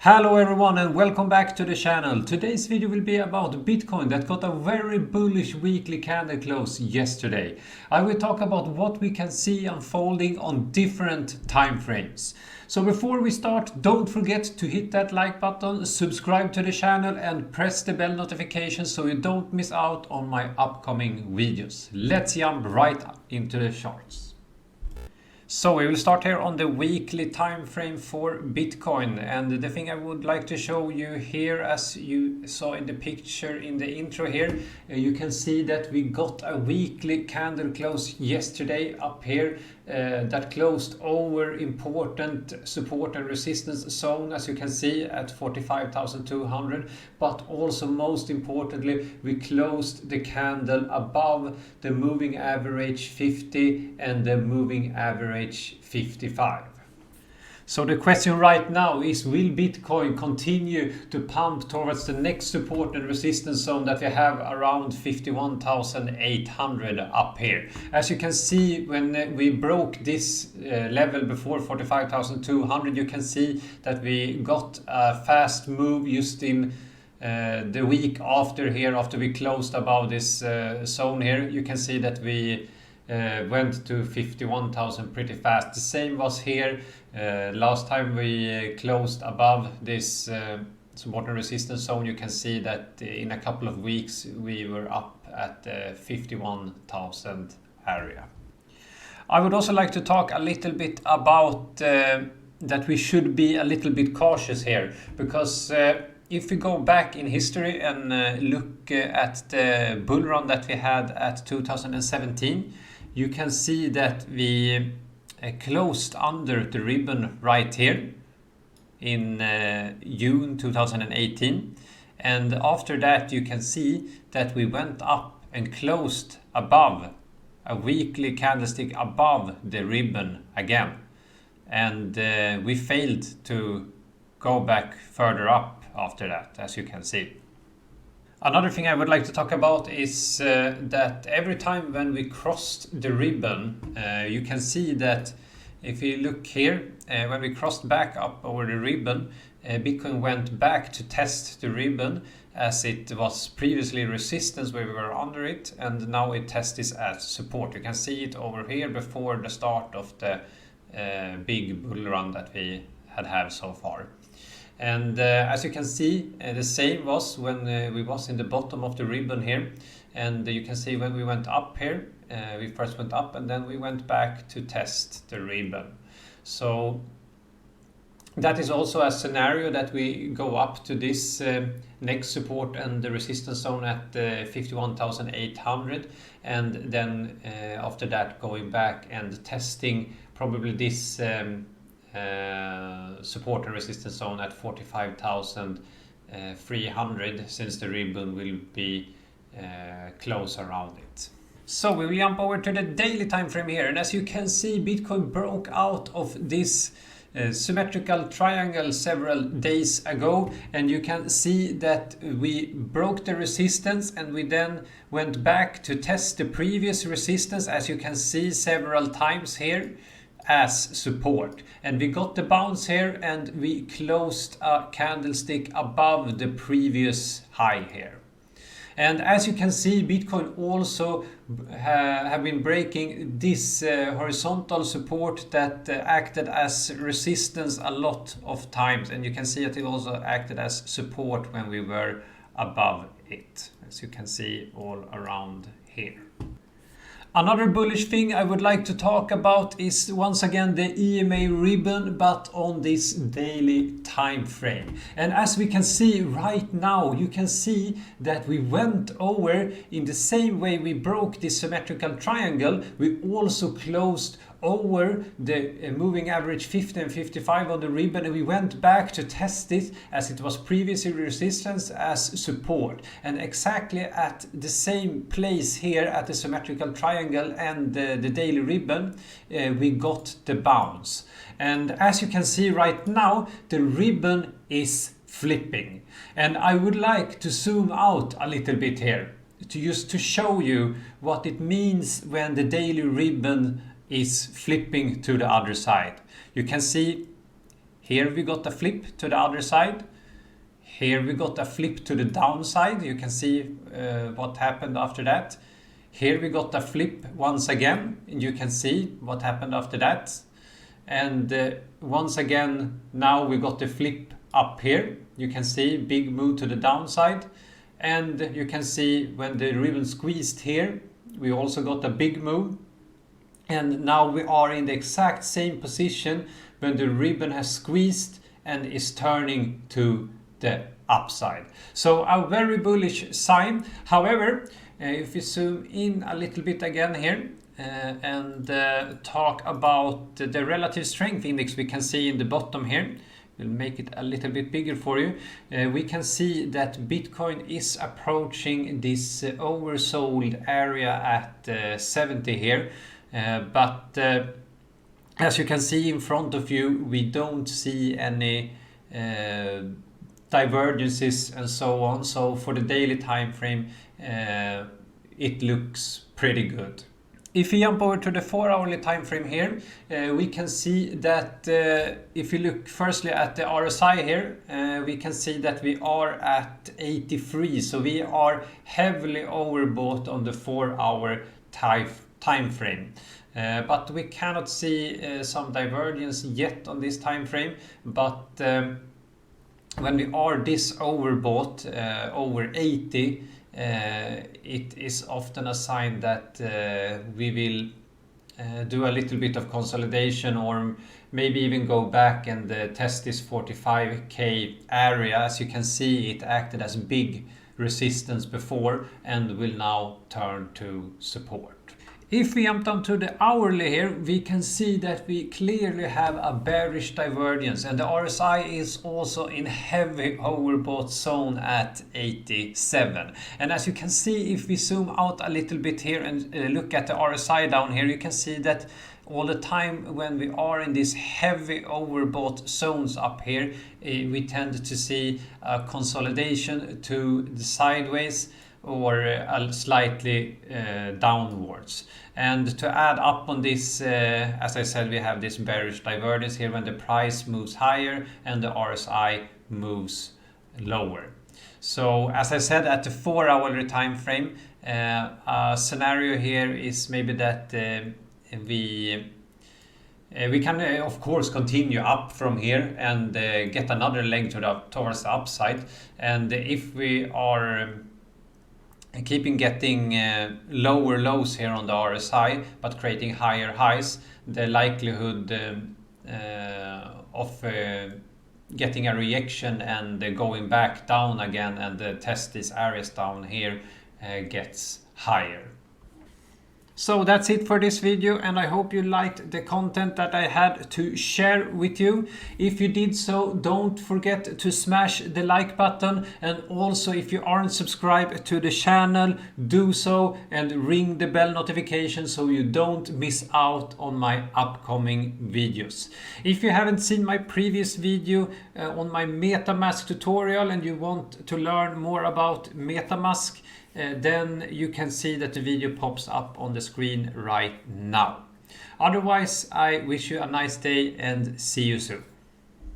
Hello everyone and welcome back to the channel. Today's video will be about Bitcoin that got a very bullish weekly candle close yesterday. I will talk about what we can see unfolding on different time frames. So before we start, don't forget to hit that like button, subscribe to the channel and press the bell notification so you don't miss out on my upcoming videos. Let's jump right into the charts. So we will start here on the weekly time frame for Bitcoin, and the thing I would like to show you here, as you saw in the picture in the intro here, you can see that we got a weekly candle close yesterday up here that closed over important support and resistance zone, as you can see, at 45,200, but also most importantly we closed the candle above the moving average 50 and the moving average 55. So the question right now is, will Bitcoin continue to pump towards the next support and resistance zone that we have around 51,800 up here? As you can see, when we broke this level before 45,200, you can see that we got a fast move just in the week after here, after we closed above this zone here. You can see that we went to 51,000 pretty fast. The same was here. Last time we closed above this support and resistance zone, you can see that in a couple of weeks we were up at the 51,000 area. I would also like to talk a little bit about that we should be a little bit cautious here, because if we go back in history and look at the bull run that we had at 2017, you can see that we closed under the ribbon right here in June 2018, and after that you can see that we went up and closed above a weekly candlestick above the ribbon again, and we failed to go back further up after that, as you can see. Another thing I would like to talk about is that every time when we crossed the ribbon, you can see that if you look here, when we crossed back up over the ribbon, Bitcoin went back to test the ribbon, as it was previously resistance where we were under it, and now it tests this as support. You can see it over here before the start of the big bull run that we had so far. And as you can see, the same was when we was in the bottom of the ribbon here, and you can see when we went up here, we first went up and then we went back to test the ribbon. So that is also a scenario that we go up to this next support and the resistance zone at 51,800, and then after that going back and testing probably this support and resistance zone at 45,300, since the ribbon will be close around it. So we will jump over to the daily time frame here, and as you can see, Bitcoin broke out of this symmetrical triangle several days ago, and you can see that we broke the resistance and we then went back to test the previous resistance, as you can see several times here, as support, and we got the bounce here and we closed a candlestick above the previous high here. And as you can see, Bitcoin also have been breaking this horizontal support that acted as resistance a lot of times, and you can see that it also acted as support when we were above it, as you can see all around here. Another bullish thing I would like to talk about is once again the EMA Ribbon, but on this daily time frame. And as we can see right now, you can see that we went over in the same way we broke this symmetrical triangle. We also closed over the moving average 50 and 55 on the ribbon, and we went back to test it as it was previously resistance as support, and exactly at the same place here at the symmetrical triangle and the daily ribbon we got the bounce. And as you can see right now, the ribbon is flipping, and I would like to zoom out a little bit here to show you what it means when the daily ribbon is flipping to the other side. You can see Here we got a flip to the other side. Here we got a flip to the downside. You can see what happened after that. Here we got a flip once again, and you can see what happened after that. And once again, now we got the flip up here. You can see big move to the downside. And you can see when the ribbon squeezed here, we also got a big move. And now we are in the exact same position when the ribbon has squeezed and is turning to the upside. So a very bullish sign. However, if we zoom in a little bit again here and talk about the relative strength index, we can see in the bottom here. We'll make it a little bit bigger for you. We can see that Bitcoin is approaching this oversold area at 70 here. But as you can see in front of you, we don't see any divergences and so on. So for the daily time frame, it looks pretty good. If we jump over to the 4-hourly time frame here, we can see that if you look firstly at the RSI here, we can see that we are at 83. So we are heavily overbought on the 4-hour time frame. But we cannot see some divergence yet on this time frame. But when we are this overbought, over 80, it is often a sign that we will do a little bit of consolidation, or maybe even go back and test this 45k area. As you can see, it acted as big resistance before and will now turn to support. If we jump down to the hourly here, we can see that we clearly have a bearish divergence, and the RSI is also in heavy overbought zone at 87. And as you can see, if we zoom out a little bit here and look at the RSI down here, you can see that all the time when we are in these heavy overbought zones up here, we tend to see a consolidation to the sideways or slightly downwards. And to add up on this, as I said, we have this bearish divergence here when the price moves higher and the RSI moves lower. So as I said, at the 4-hourly time frame, a scenario here is maybe that we can of course continue up from here and get another leg towards the upside. And if we are keeping getting lower lows here on the RSI but creating higher highs, the likelihood of getting a reaction and going back down again and test these areas down here gets higher. So that's it for this video, and I hope you liked the content that I had to share with you. If you did so, don't forget to smash the like button, and also if you aren't subscribed to the channel, do so and ring the bell notification so you don't miss out on my upcoming videos. If you haven't seen my previous video on my MetaMask tutorial and you want to learn more about MetaMask, then you can see that the video pops up on the screen right now. Otherwise, I wish you a nice day and see you soon.